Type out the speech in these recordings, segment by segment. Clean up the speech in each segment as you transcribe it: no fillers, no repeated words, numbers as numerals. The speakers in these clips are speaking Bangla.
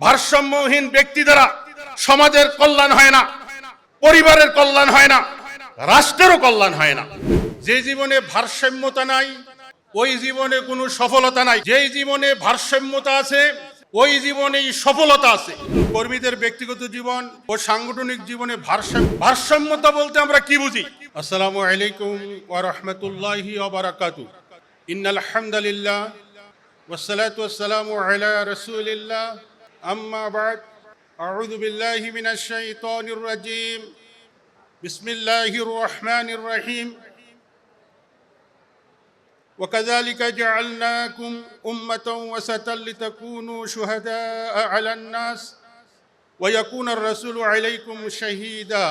ভারসাম্যহীন ব্যক্তি দ্বারা সমাজের কল্যাণ হয় না, পরিবারের কল্যাণ হয় না, রাষ্ট্রেরও কল্যাণ হয় না। যে জীবনে ভারসাম্যতা নাই ওই জীবনে কোনো সফলতা নাই। যেই জীবনে ভারসাম্যতা আছে ওই জীবনেই সফলতা আছে। কর্মীদের ব্যক্তিগত জীবন ও সাংগঠনিক জীবনে ভারসাম্যতা বলতে আমরা কি বুঝি? আসসালামু আলাইকুম ওয়া রাহমাতুল্লাহি ওয়া বারাকাতুহু। ইন্নাল হামদুলিল্লাহ ওয়াসসালাতু ওয়াসসালামু আলা রাসূলিল্লাহ আম্মা বা'দ। আউযু বিল্লাহি মিনাশ শাইতানির রাজীম। বিসমিল্লাহির রহমানির রহিম। وكذلك جعلناكم أمة وسطا لتكونوا شهداء على الناس ويكون الرسول عليكم شهيدا.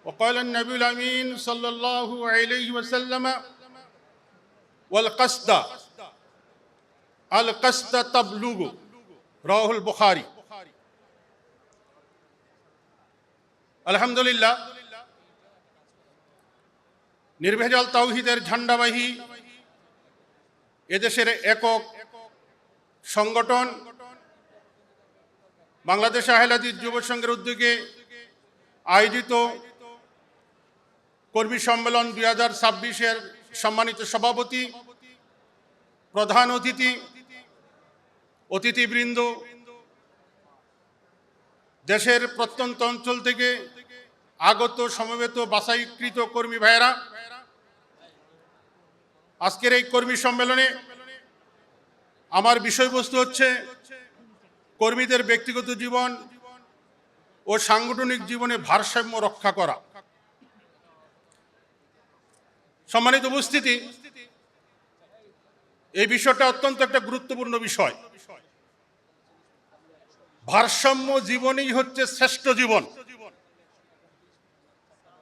وقال النبي الأمين صلى الله عليه وسلم والقصد تبلغ. رواه البخاري. الحمد لله। নির্ভেজাল তাওহীদের ঝান্ডাবাহী এদেশের একক সংগঠন বাংলাদেশ আহলে হাদিস যুব সংঘের উদ্যোগে আয়োজিত কর্মী সম্মেলন 2026-এর সম্মানিত সভাপতি, প্রধান অতিথি, অতিথিবৃন্দ, দেশের প্রত্যন্ত অঞ্চল থেকে আগত সমবেত বাছাইকৃত কর্মী ভাইয়েরা, আজকের এই কর্মী সম্মেলনে আমার বিষয়বস্তু হচ্ছে কর্মীদের ব্যক্তিগত জীবন ও সাংগঠনিক জীবনে ভারসাম্য রক্ষা করা। সম্মানিত উপস্থিতি, এই বিষয়টা অত্যন্ত একটা গুরুত্বপূর্ণ বিষয়। ভারসাম্য জীবনই হচ্ছে শ্রেষ্ঠ জীবন।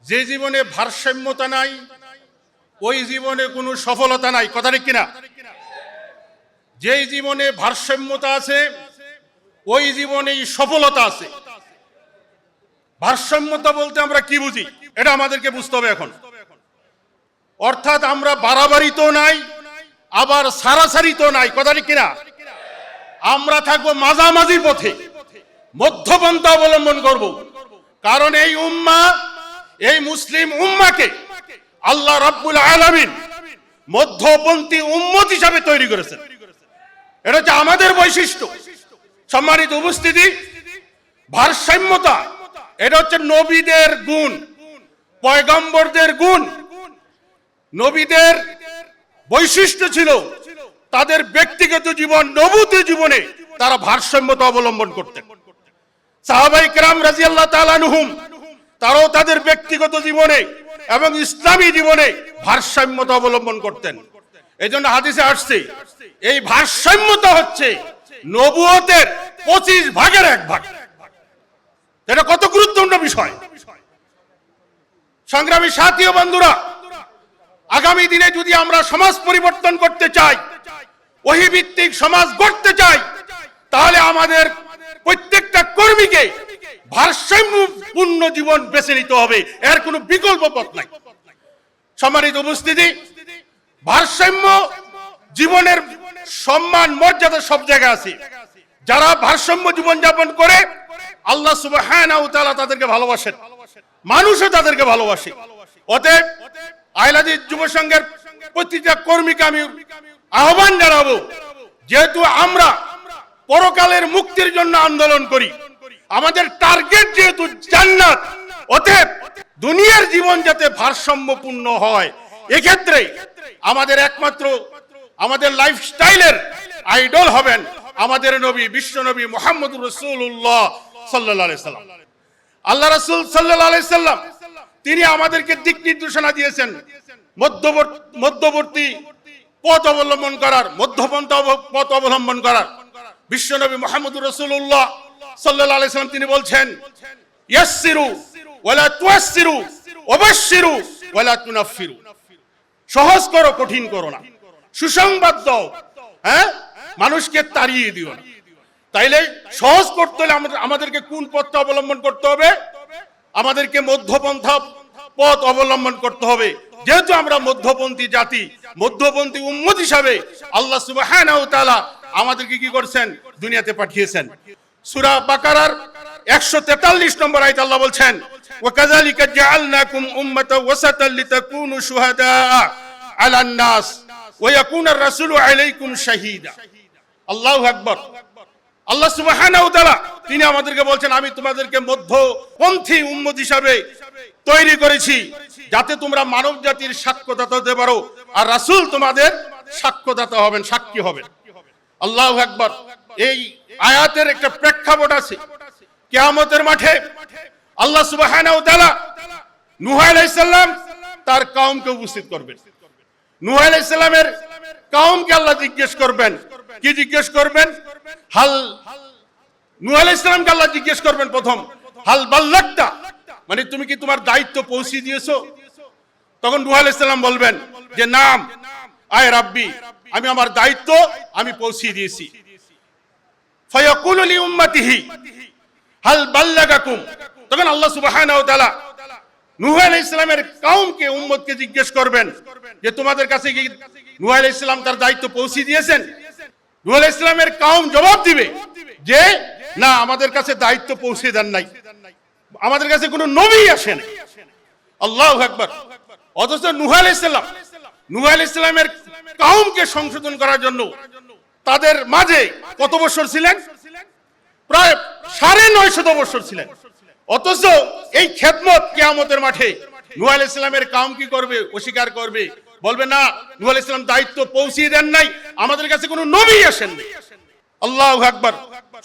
যে জীবনে ভারসাম্যতা নাই ওই জীবনে কোনো সফলতা নাই। কথা ঠিক কিনা? যেই জীবনে ভারসাম্যতা আছে ওই জীবনেই সফলতা আছে। ভারসাম্যতা বলতে আমরা কি বুঝি এটা আমাদেরকে বুঝতে হবে এখন। অর্থাৎ আমরা বাড়াবাড়িতেও নাই আবার সারাসারিতেও নাই। কথা ঠিক কিনা? আমরা থাকবো মাঝামাঝি পথে, মধ্যপন্থা অবলম্বন করব। কারণ এই উম্মাহ, এই মুসলিম উম্মাহকে আল্লাহ রাব্বুল আলামিন মধ্যপন্থী উম্মত হিসাবে তৈরি করেছেন। এটা হচ্ছে আমাদের বৈশিষ্ট্য। সম্মানিত উপস্থিতি, ভারসাম্যতা এটা হচ্ছে নবীদের গুণ, পয়গম্বরদের গুণ। নবীদের বৈশিষ্ট্য ছিল তাদের ব্যক্তিগত জীবন, নবুতি জীবনে তারা ভারসাম্যতা অবলম্বন করতেন। সাহাবায়ে কেরাম রাদিয়াল্লাহু তাআলা আনহুম তারাও তাদের ব্যক্তিগত জীবনে এবং ইসলামী জীবনে ভারসাম্যতা অবলম্বন করতেন। এই জন্য হাদিসে আসছে এই ভারসাম্যতা হচ্ছে নবুয়তের 25 ভাগের 1 ভাগ। এটা কত গুরুত্বপূর্ণ বিষয়। সংগ্রামী সাথী ও বন্ধুরা, আগামী দিনে যদি আমরা সমাজ পরিবর্তন করতে চাই, ওহীভিত্তিক সমাজ গড়তে চাই, তাহলে আমাদের প্রত্যেকটা কর্মীকে ভারসাম্যপূর্ণ জীবন বেছে নিতে হবে। এর কোনো বিকল্প পথ নাই। সম্মানিত উপস্থিতি, ভারসাম্য জীবনের সম্মান মর্যাদা সব জায়গায় আছে। যারা ভারসাম্য জীবন যাপন করে আল্লাহ সুবহানাহু ওয়া তাআলা তাদেরকে ভালোবাসেন, মানুষও তাদেরকে ভালোবাসে। অতএব আহলে হাদিস যুব সংঘের প্রতিটা কর্মীকে আমি আহ্বান জানাবো, যেহেতু আমরা পরকালের মুক্তির জন্য আন্দোলন করি, আমাদের টার্গেট যেহেতু জান্নাত, অতএব দুনিয়ার জীবন যাতে ভারসাম্যপূর্ণ হয়, এক্ষেত্রে আমাদের একমাত্র আমাদের লাইফস্টাইলের আইডল হবেন আমাদের নবী, বিশ্ব নবী মুহাম্মদুর রাসূলুল্লাহ সাল্লাল্লাহু আলাইহি সাল্লাম। আল্লাহ রাসূল সাল্লাল্লাহু আলাইহি সাল্লাম তিনি আমাদেরকে দিক নির্দেশনা দিয়েছেন মধ্যবর্তী পথ অবলম্বন করার, মধ্যপন্থা পথ অবলম্বন করার। বিশ্ব নবী মুহাম্মদুর রাসূলুল্লাহ সাল্লাল্লাহু আলাইহি সাল্লাম তিনি বলছেন, ইয়াসসিরু ওয়ালা তুয়াসসিরু ওয়াবাশশিরু ওয়ালা তুনাফফিরু। সহজ করো, কঠিন করো না। সুসংবাদ দাও, মানুষকে তাড়িয়ে দিও না। তাইলে সহজ করতে হলে আমাদেরকে কোন পথটা অবলম্বন করতে হবে? আমাদেরকে মধ্যপন্থা পথ অবলম্বন করতে হবে। যেহেতু আমরা মধ্যপন্থী জাতি, মধ্যপন্থী উম্মত হিসাবে আল্লাহ সুবহানাহু ওয়া তাআলা আমাদেরকে কি করছেন, দুনিয়াতে পাঠিয়েছেন। সূরা বাকারার 143 নম্বর আয়াত আল্লাহ বলছেন, ওয়াকাযালিকা জাআলনাকুম উম্মাতাও ওয়াসাতাল লিতাকুনু শুহাদা আলান নাস ওয়া ইয়াকুনার রাসূলু আলাইকুম শাহীদা। আল্লাহু আকবার। আল্লাহ সুবহানাহু ওয়া তাআলা তিনি আমাদেরকে বলছেন, আমি তোমাদেরকে মধ্যপন্থী উম্মত হিসাবে তৈরি করেছি, যাতে তোমরা মানব জাতির সাক্ষ্যদাতা হতে পারো, আর রাসূল তোমাদের সাক্ষ্যদাতা হবেন, সাক্ষী হবেন। আল্লাহু আকবার। এই আয়াতের একটা প্রেক্ষাপট আছে। কিয়ামতের মাঠে আল্লাহ সুবহানাহু ওয়া তাআলা নূহ আলাইহিস সালাম তার কওমকে উপস্থিত করবেন। নূহ আলাইহিস সালামের কওমকে আল্লাহ জিজ্ঞেস করবেন, কি জিজ্ঞেস করবেন? নূহ আলাইহিস সালামকে আল্লাহ জিজ্ঞেস করবেন প্রথম, হাল বাল্লাগতা, মানে তুমি কি তোমার দায়িত্ব পৌঁছে দিয়েছো? তখন নূহ আলাইহিস সালাম বলবেন যে নাম, আয় রাব্বি, আমি আমার দায়িত্ব আমি পৌঁছে দিয়েছি। ফায়াকুলু লি উম্মতিহি হাল বাল্লাগাকুম, তখন আল্লাহ সুবহানাহু ওয়া তাআলা নূহ আলাইহিস সালামের কওমকে, উম্মতকে জিজ্ঞেস করবেন যে তোমাদের কাছে কি নূহ আলাইহিস সালাম তার দায়িত্ব পৌঁছে দিয়েছেন? নূহ আলাইহিস সালামের কওম জবাব দিবে যে না, আমাদের কাছে দায়িত্ব পৌঁছে দেন নাই, আমাদের কাছে কোনো নবী আসেন। আল্লাহু আকবার। অথচ নূহ আলাইহিস সালামের কওমকে সংশোধন করার জন্য তাদের মাঝে কত বছর ছিলেন? প্রায় 950 বছর ছিলেন। অথচ এই খেদমত কিয়ামতের মাঠে নূহ আলাইহিস সালামের কওম কি করবে? অস্বীকার করবে, বলবে না, নূহ আলাইহিস সালাম দায়িত্ব পৌঁছে দেন নাই, আমাদের কাছে কোনো নবী আসেননি। আল্লাহু আকবার।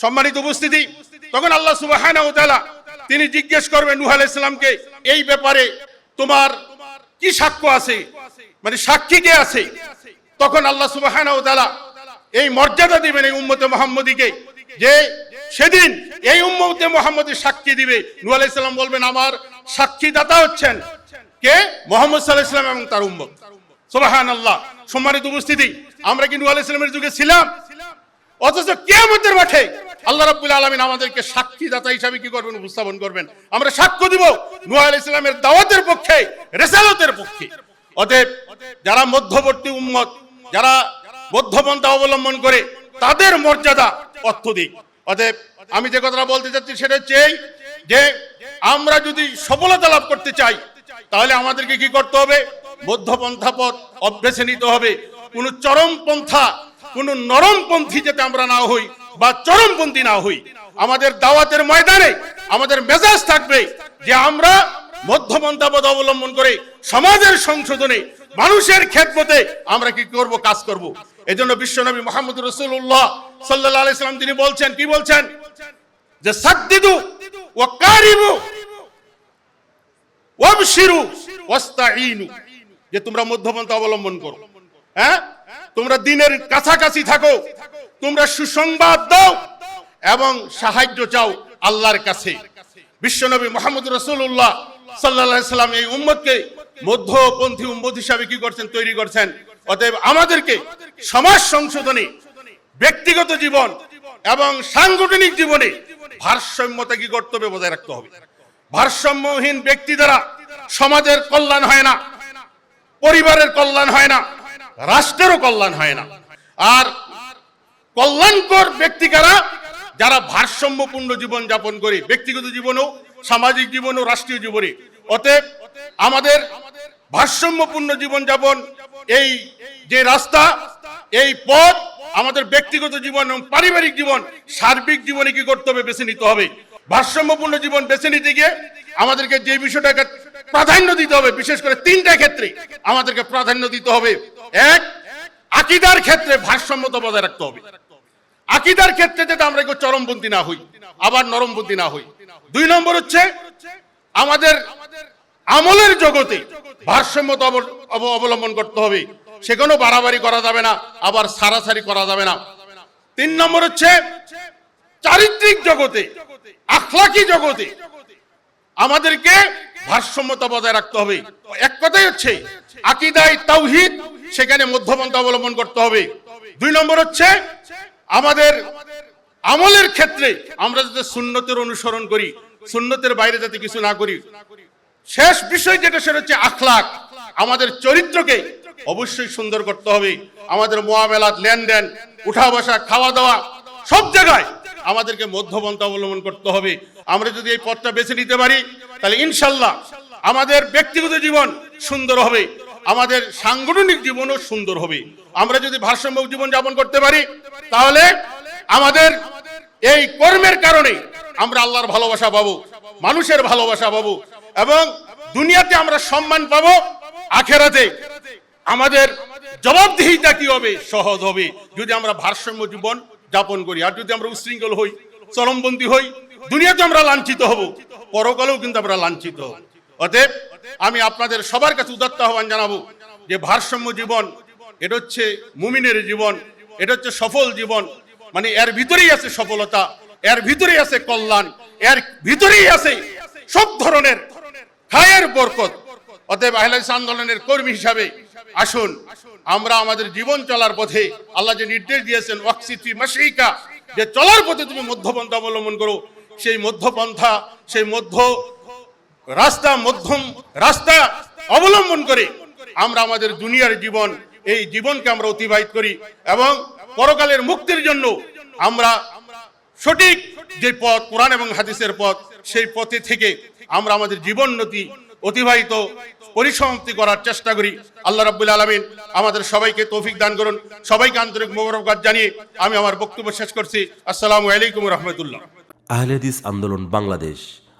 সম্মানিত উপস্থিতি, তখন আল্লাহ সুবহানাহু ওয়া তাআলা তিনি জিজ্ঞেস করবেন নূহ আলাইহিস সালামকে, এই ব্যাপারে তোমার কি সাক্ষ্য আছে, মানে সাক্ষী কে আছে? তখন আল্লাহ সুবহানাহু ওয়া তাআলা এই মর্যাদা দিবেন এই উম্মতে মুহাম্মদীকে, যে সেদিন এই উম্মতে মুহাম্মদী সাক্ষী দিবে। নূহ আলাইহিস সালাম বলবেন, আমার সাক্ষীদাতা হচ্ছেন কে? মুহাম্মদ সাল্লাল্লাহু আলাইহি ওয়াসাল্লাম এবং তার উম্মত। সুবহানাল্লাহ। সম্মানিত উপস্থিতি, আমরা কি নূহ আলাইহিস সালামের যুগে ছিলাম? অথচ কিয়ামতের মাঠে আল্লাহ রাব্বুল আলামিন আমাদেরকে সাক্ষীদাতা হিসেবে কি করবেন? উপস্থাপন করবেন। আমরা সাক্ষ্য দিব নূহ আলাইহিস সালামের দাওয়াতের পক্ষে, রিসালাতের পক্ষে। অতএব যারা মধ্যবর্তী উম্মত, যারা মধ্যপন্থা অবলম্বন করে, তাদের মর্যাদা অত্যধিক। অতএব আমি যে কথাটা বলতে চাচ্ছি সেটা হচ্ছে এই, যে আমরা যদি সফলতা লাভ করতে চাই, তাহলে আমাদেরকে কি করতে হবে? মধ্যপন্থা পথ অভ্যেসে নিতে হবে। কোন চরমপন্থা, কোন নরমপন্থী যাতে আমরা না হই, বা চরমপন্থী না হই। আমাদের দাওয়াতের ময়দানে আমাদের মেজাজ থাকবে যে আমরা মধ্যপন্থা পথ অবলম্বন করে সমাজের সংশোধনে, মানুষের খেদমতে আমরা কি করব? কাজ করব। এজন্য বিশ্বনবী মুহাম্মদ রাসূলুল্লাহ সাল্লাল্লাহু আলাইহি সাল্লাম তিনি বলছেন, কি বলছেন? যে সাদ্দিদু ওয়া কারিবু ওয়াবশিরু ওয়াস্তাঈনু, যে তোমরা মধ্যপন্থা অবলম্বন করো, হ্যাঁ, তোমরা দ্বীনের কাছাকাছি থাকো, তোমরা সুসংবাদ দাও এবং সাহায্য চাও আল্লাহর কাছে। বিশ্বনবী মুহাম্মদ রাসূলুল্লাহ সাল্লাল্লাহু আলাইহি সাল্লাম এই উম্মতকে মধ্যপন্থী উম্মত হিসাবে কি করছেন? তৈরি করছেন। অতএব আমাদেরকে সমাজ সংশোধনে, ব্যক্তিগত জীবন এবং সাংগঠনিক জীবনে ভারসাম্যতা কি করতে হবে? বজায় রাখতে হবে। ভারসাম্যহীন ব্যক্তি দ্বারা সমাজের কল্যাণ হয় না, পরিবারের কল্যাণ হয় না, রাষ্ট্রেরও কল্যাণ হয় না। আর কল্যাণকর ব্যক্তি কারা? যারা ভারসাম্যপূর্ণ জীবন যাপন করে, ব্যক্তিগত জীবনেও, সামাজিক জীবনেও, রাষ্ট্রীয় জীবনে। অতএব আমাদের ভারসাম্যপূর্ণ জীবন যাপন, এই যে রাস্তা, এই পথ আমাদের ব্যক্তিগত জীবন এবং পারিবারিক জীবন, সার্বিক জীবনে কি করতে হবে? বেছে নিতে হবে। ভারসাম্যপূর্ণ জীবন বেছে নিতে গিয়ে আমাদেরকে যে বিষয়টাকে প্রাধান্য দিতে হবে, বিশেষ করে 3টা ক্ষেত্রে আমাদেরকে প্রাধান্য দিতে হবে। এক, আকীদার ক্ষেত্রে ভারসাম্যতা বজায় রাখতে হবে। আকীদার ক্ষেত্রে যাতে আমরা কেউ চরমপন্থী না হই, আবার নরমপন্থী না হই। 2 নম্বর হচ্ছে আমাদের আমলের জগতে ভারসাম্যতা অবলম্বন করতে হবে। সেখানেও বাড়াবাড়ি করা যাবে না, আবার সারাসারি করা যাবে না। 3 নম্বর হচ্ছে চারিত্রিক জগতে, আখলাকি জগতে আমাদেরকে ভারসাম্যতা বজায় রাখতে হবে। এক কথাই হচ্ছে আকীদায় তাওহীদ, সেখানে মধ্যপন্থা অবলম্বন করতে হবে। 2 নম্বর হচ্ছে আমাদের আমলের ক্ষেত্রে আমরা যাতে সুন্নতের অনুসরণ করি, সুন্নতের বাইরে যাতে কিছু না করি। শেষ বিষয় যেটা, সেটা হচ্ছে আখলাক। আমাদের চরিত্রকে অবশ্যই সুন্দর করতে হবে। আমাদের মুআমালাত, লেনদেন, উঠা বসা, খাওয়া দাওয়া, সব জায়গায় আমাদেরকে মধ্যপন্থা অবলম্বন করতে হবে। আমরা যদি এই পথটা বেছে নিতে পারি তাহলে ইনশাল্লাহ আমাদের ব্যক্তিগত জীবন সুন্দর হবে, আমাদের সাংগঠনিক জীবনও সুন্দর হবে। আমরা যদি ভারসাম্য জীবন যাপন করতে পারি তাহলে আমাদের এই কর্মের কারণে আমরা আল্লাহর ভালোবাসা পাবো, মানুষের ভালোবাসা পাবো, এবং দুনিয়াতে আমরা সম্মান পাবো, আখেরাতে আমাদের জবাবদিহিতা কি হবে, সহজ হবে যদি আমরা ভারসাম্য জীবন যাপন করি। আর যদি আমরা উশৃঙ্খল হই, চরমপন্থী হই, দুনিয়াতে আমরা লাঞ্ছিত হব, পরকালেও কিন্তু আমরা লাঞ্ছিত হব। অতএব আমি আপনাদের সবার কাছে উদাত্ত আহ্বান জানাবো যে ভারসাম্য জীবন এটা হচ্ছে মুমিনের জীবন, এটা হচ্ছে সফল জীবন। মানে এর ভিতরেই আছে সফলতা, এর ভিতরেই আছে কল্যাণ, এর ভিতরেই আছে সব ধরনের খায়ের বরকত। অতএব আহলে হাদিস আন্দোলনের কর্মী হিসাবে আসুন আমরা আমাদের জীবন চলার পথে আল্লাহ যে নির্দেশ দিয়েছেন ওয়াকসিদ ফি মাশিকা, যে চলার পথে তুমি মধ্যপন্থা অবলম্বন করো, সেই মধ্যপন্থা, সেই মধ্যম রাস্তা অবলম্বন করে আমরা আমাদের দুনিয়ার জীবন, এই জীবনকে আমরা অতিবাহিত করি এবং পরকালের মুক্তির জন্য আমরা সঠিক যে পথ, কোরআন এবং হাদিসের পথ, সেই পথে থেকে আমরা আমাদের জীবননতি অতিবাহিত পরিসমাপ্তি করার চেষ্টা করি। আল্লাহ রাব্বুল আলামিন আমাদের সবাইকে তৌফিক দান করুন। সবাইকে আন্তরিক মোবারকবাদ জানিয়ে আমি আমার বক্তব্য শেষ করছি। আসসালামু আলাইকুম ওয়া রাহমাতুল্লাহ। আহলে হাদিস আন্দোলন বাংলাদেশ